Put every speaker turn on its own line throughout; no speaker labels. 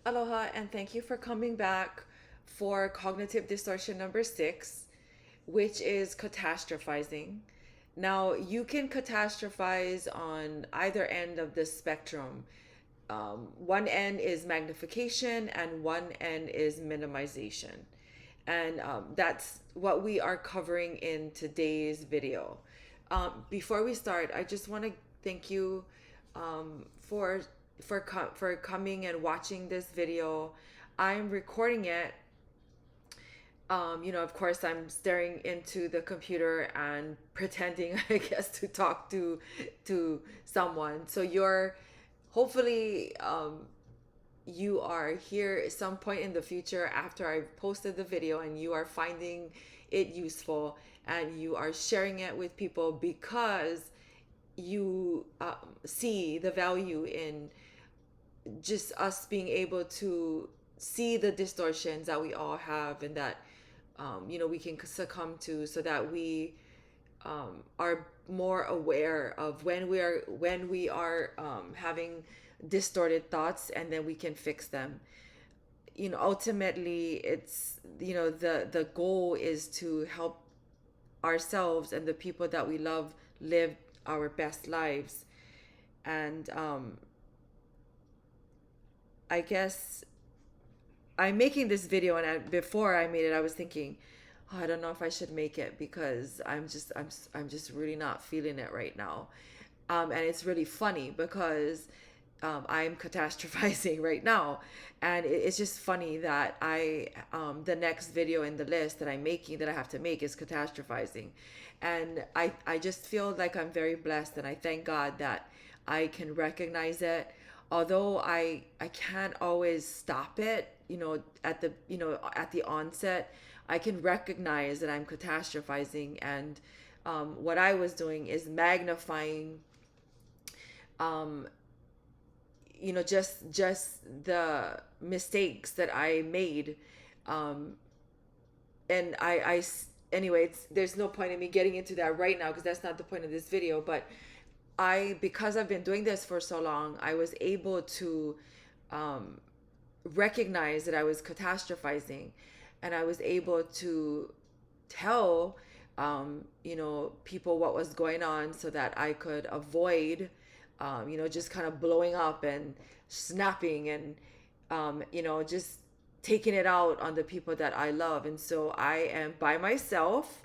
Aloha, and thank you for coming back for cognitive distortion number 6, which is catastrophizing. Now, you can catastrophize on either end of the spectrum. One end is magnification, and one end is minimization. And that's what we are covering in today's video. Before we start, I just want to thank you for for coming and watching this video. I'm recording it. Of course, I'm staring into the computer and pretending, I guess, to talk to someone. So you're hopefully you are here at some point in the future after I've posted the video, and you are finding it useful and you are sharing it with people because you see the value in just us being able to see the distortions that we all have, and that we can succumb to, so that we are more aware of when we are having distorted thoughts, and then we can fix them. Ultimately, it's the goal is to help ourselves and the people that we love live our best lives. And I guess I'm making this video, and before I made it, I was thinking, oh, I don't know if I should make it because I'm just really not feeling it right now. And it's really funny because I'm catastrophizing right now, and it's just funny that the next video in the list that I'm making, that I have to make, is catastrophizing. And I just feel like I'm very blessed, and I thank God that I can recognize it. Although I can't always stop it, at the onset, I can recognize that I'm catastrophizing. And what I was doing is magnifying just the mistakes that I made. And anyway, there's no point in me getting into that right now because that's not the point of this video. But because I've been doing this for so long, I was able to recognize that I was catastrophizing, and I was able to tell people what was going on, so that I could avoid just kind of blowing up and snapping, and just taking it out on the people that I love. And so I am by myself,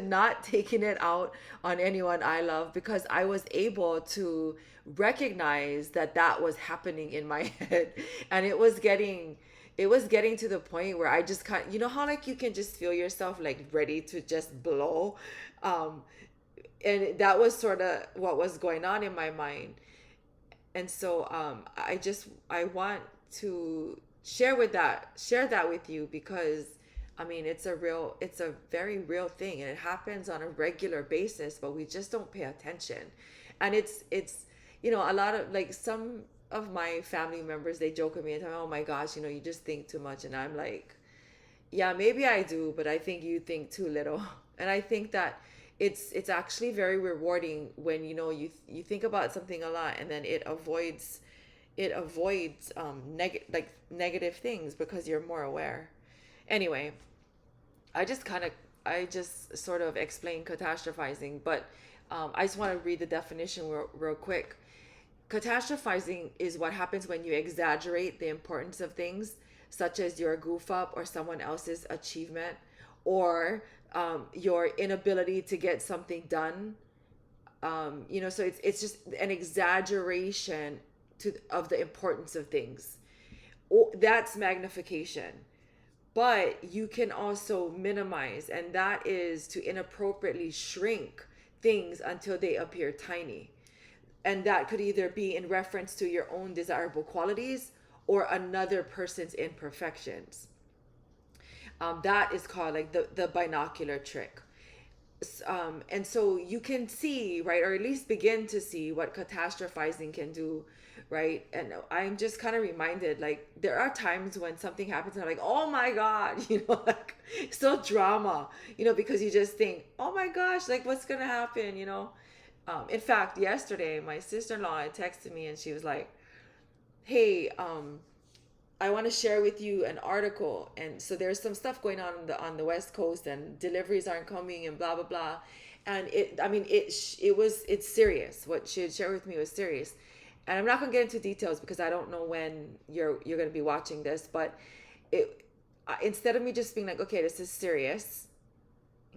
not taking it out on anyone I love, because I was able to recognize that that was happening in my head. And it was getting to the point where I just kind of, how like you can just feel yourself like ready to just blow. And that was sort of what was going on in my mind. And so I want to share that with you, because I mean, it's a very real thing, and it happens on a regular basis, but we just don't pay attention. And it's a lot of, like, some of my family members, they joke with me and tell me, oh my gosh, you just think too much. And I'm like, yeah, maybe I do, but I think you think too little. And I think that it's actually very rewarding when you think about something a lot, and then it avoids negative things because you're more aware. Anyway, I just sort of explained catastrophizing, but I just want to read the definition real quick. Catastrophizing is what happens when you exaggerate the importance of things, such as your goof up or someone else's achievement, or your inability to get something done. So it's just an exaggeration of the importance of things. That's magnification. But you can also minimize, and that is to inappropriately shrink things until they appear tiny. And that could either be in reference to your own desirable qualities or another person's imperfections. That is called like the binocular trick. And so you can see, right, or at least begin to see what catastrophizing can do, right? And I'm just kind of reminded, like, there are times when something happens and I'm like, oh my God, like, still drama, because you just think, oh my gosh, like, what's gonna happen. In fact, yesterday my sister-in-law had texted me, and she was like, hey, I want to share with you an article, and so there's some stuff going on the West Coast, and deliveries aren't coming, and blah blah blah, and I mean, it's serious. What she had shared with me was serious, and I'm not gonna get into details because I don't know when you're gonna be watching this, but it instead of me just being like, okay, this is serious,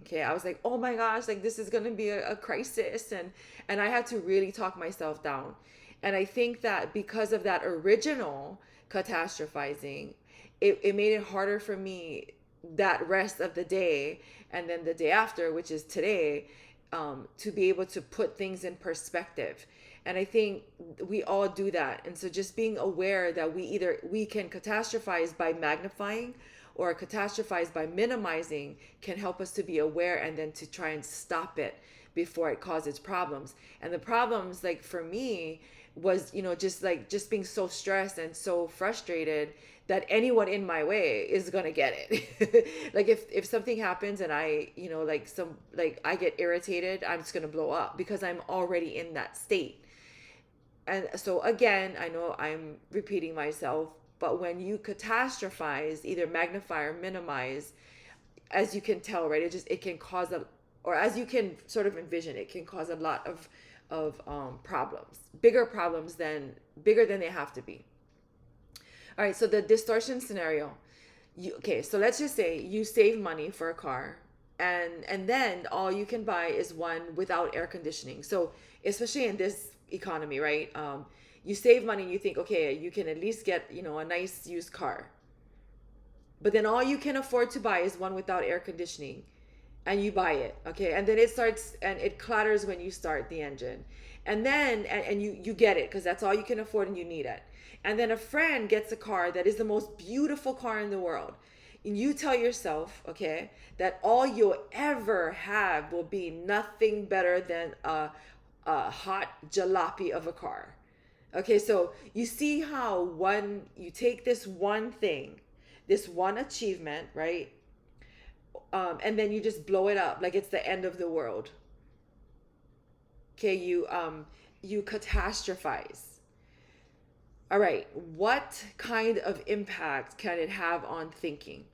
okay, I was like, oh my gosh, like this is gonna be a crisis, and I had to really talk myself down. And I think that because of that original catastrophizing, it made it harder for me that rest of the day and then the day after, which is today, to be able to put things in perspective. And I think we all do that. And so just being aware that we can catastrophize by magnifying, or catastrophize by minimizing, can help us to be aware and then to try and stop it before it causes problems. And the problems, like for me, was, just being so stressed and so frustrated that anyone in my way is gonna get it. Like if something happens and I, I get irritated, I'm just gonna blow up because I'm already in that state. And so again, I know I'm repeating myself, but when you catastrophize, either magnify or minimize, as you can tell, right, it can cause or as you can sort of envision, it can cause a lot of problems, bigger than they have to be. All right, so the distortion scenario. Okay, so let's just say you save money for a car, and then all you can buy is one without air conditioning. So especially in this economy, right? You save money, you think, okay, you can at least get, a nice used car. But then all you can afford to buy is one without air conditioning, and you buy it, okay? And then it starts, and it clatters when you start the engine. And then, and you get it because that's all you can afford and you need it. And then a friend gets a car that is the most beautiful car in the world. And you tell yourself, okay, that all you'll ever have will be nothing better than a hot jalopy of a car. Okay, so you see how you take this one thing, this one achievement, right? And then you just blow it up like it's the end of the world. Okay, you catastrophize. All right, what kind of impact can it have on thinking?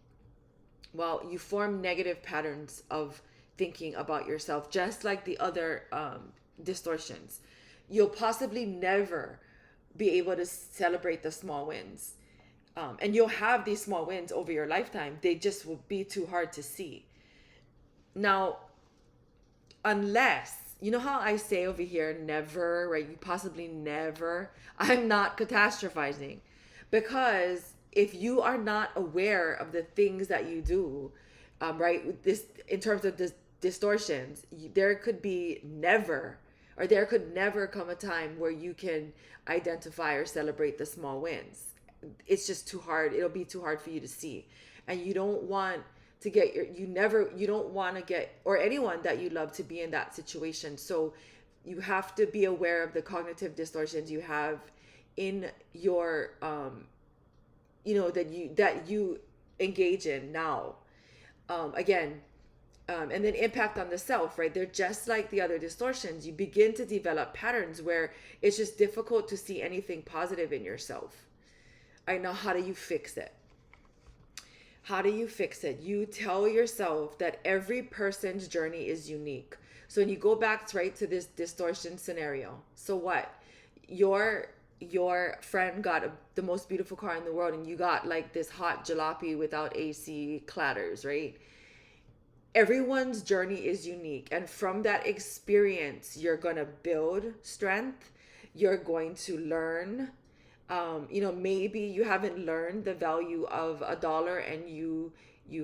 Well, you form negative patterns of thinking about yourself, just like the other distortions. You'll possibly never be able to celebrate the small wins. And you'll have these small wins over your lifetime. They just will be too hard to see. Now, unless, you know how I say over here, never, right? You possibly never. I'm not catastrophizing. Because if you are not aware of the things that you do, right, this in terms of this distortions, there could be never, or there could never come a time where you can identify or celebrate the small wins. It's just too hard. It'll be too hard for you to see. And you don't want to get you don't want to get, or anyone that you love to be in that situation. So you have to be aware of the cognitive distortions you have in your that you engage in now. And then impact on the self, right? They're just like the other distortions. You begin to develop patterns where it's just difficult to see anything positive in yourself. I know. How do you fix it? How do you fix it? You tell yourself that every person's journey is unique. So when you go back right to this distortion scenario, so what? Your friend got the most beautiful car in the world, and you got like this hot jalopy without AC clatters, right? Everyone's journey is unique, and from that experience you're going to build strength. You're going to learn. Maybe you haven't learned the value of $1, and you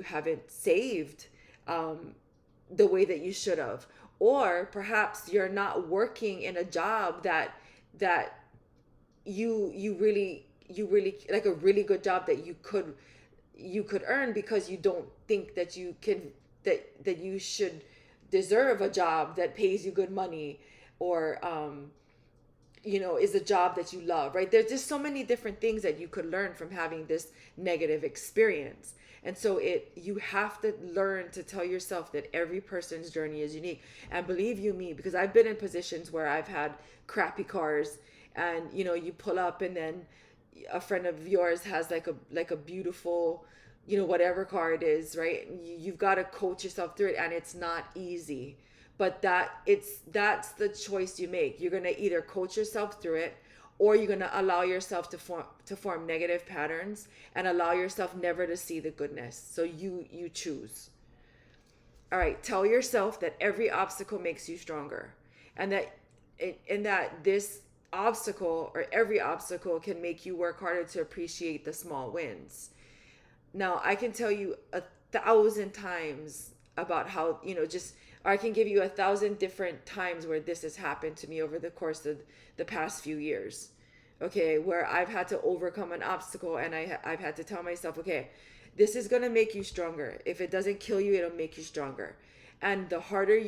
haven't saved the way that you should have, or perhaps you're not working in a job that you really like, a really good job that you could earn, because you don't think that you can, that you should deserve a job that pays you good money, or is a job that you love, right? There's just so many different things that you could learn from having this negative experience. And so you have to learn to tell yourself that every person's journey is unique. And believe you me, because I've been in positions where I've had crappy cars, and you pull up, and then a friend of yours has like a beautiful, you know, whatever car it is, right? You've got to coach yourself through it, and it's not easy. But that's the choice you make. You're gonna either coach yourself through it, or you're gonna allow yourself to form negative patterns and allow yourself never to see the goodness. So you choose. All right, tell yourself that every obstacle makes you stronger, and that this obstacle or every obstacle can make you work harder to appreciate the small wins. Now, I can tell you 1,000 times about how, you know, just, or I can give you 1,000 different times where this has happened to me over the course of the past few years. Okay, where I've had to overcome an obstacle, and I've had to tell myself, okay, this is going to make you stronger. If it doesn't kill you, it'll make you stronger. And the harder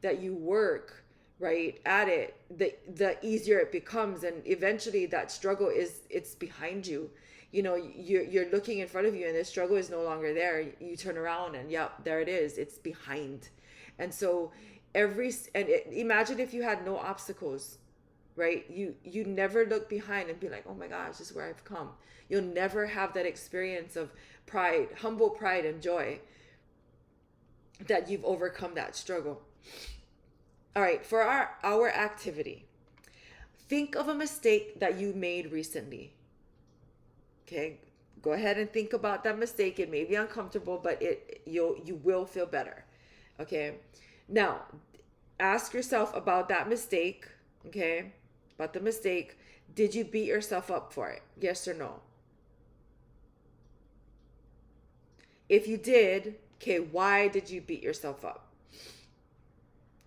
that you work, right, at it, the easier it becomes. And eventually that struggle it's behind you. You know, you're looking in front of you, and the struggle is no longer there. You turn around, and yep, there it is. It's behind. And so imagine if you had no obstacles, right? You never look behind and be like, oh my gosh, this is where I've come. You'll never have that experience of pride, humble pride and joy that you've overcome that struggle. All right, for our activity, think of a mistake that you made recently. Okay, go ahead and think about that mistake. It may be uncomfortable, but you will feel better. Okay, now ask yourself about that mistake. Okay, about the mistake. Did you beat yourself up for it? Yes or no? If you did, okay, why did you beat yourself up?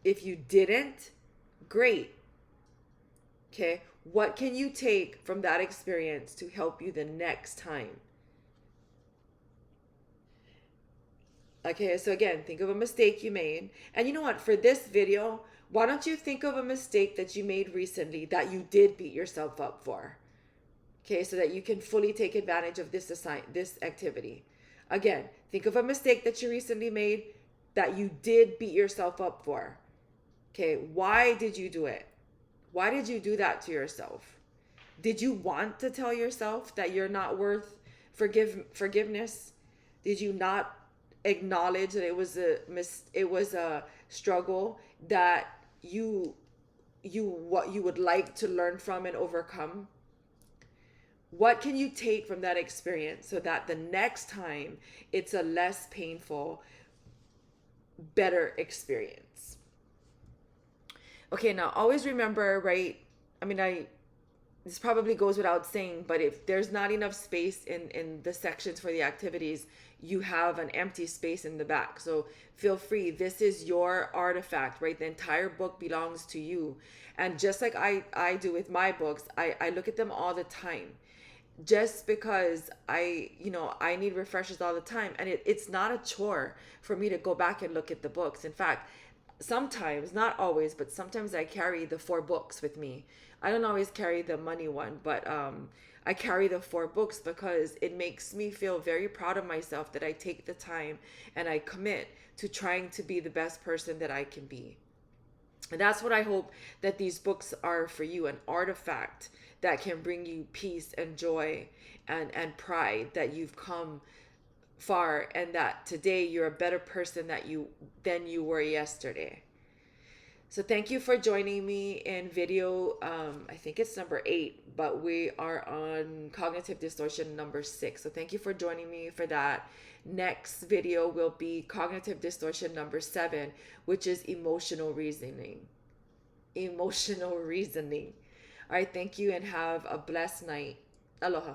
If you didn't, great. Okay, what can you take from that experience to help you the next time? Okay, so again, think of a mistake you made. And you know what? For this video, why don't you think of a mistake that you made recently that you did beat yourself up for? Okay, so that you can fully take advantage of this activity. Again, think of a mistake that you recently made that you did beat yourself up for. Okay, why did you do it? Why did you do that to yourself? Did you want to tell yourself that you're not worth forgiveness? Did you not acknowledge that it was a struggle that what you would like to learn from and overcome? What can you take from that experience so that the next time it's a less painful, better experience? Okay, now always remember, right? I mean, this probably goes without saying, but if there's not enough space in the sections for the activities, you have an empty space in the back. So feel free. This is your artifact, right? The entire book belongs to you. And just like I do with my books, I look at them all the time. Just because I need refreshers all the time. And it's not a chore for me to go back and look at the books. In fact, sometimes, not always, but sometimes I carry the 4 books with me. I don't always carry the money one, but I carry the 4 books because it makes me feel very proud of myself that I take the time and I commit to trying to be the best person that I can be. And that's what I hope that these books are for you, an artifact that can bring you peace and joy and pride that you've come far, and that today you're a better person than you were yesterday. So thank you for joining me in video, I think it's number 8, but we are on cognitive distortion number 6. So thank you for joining me for that. Next video will be cognitive distortion number 7, which is emotional reasoning. Emotional reasoning. All right, thank you and have a blessed night. Aloha.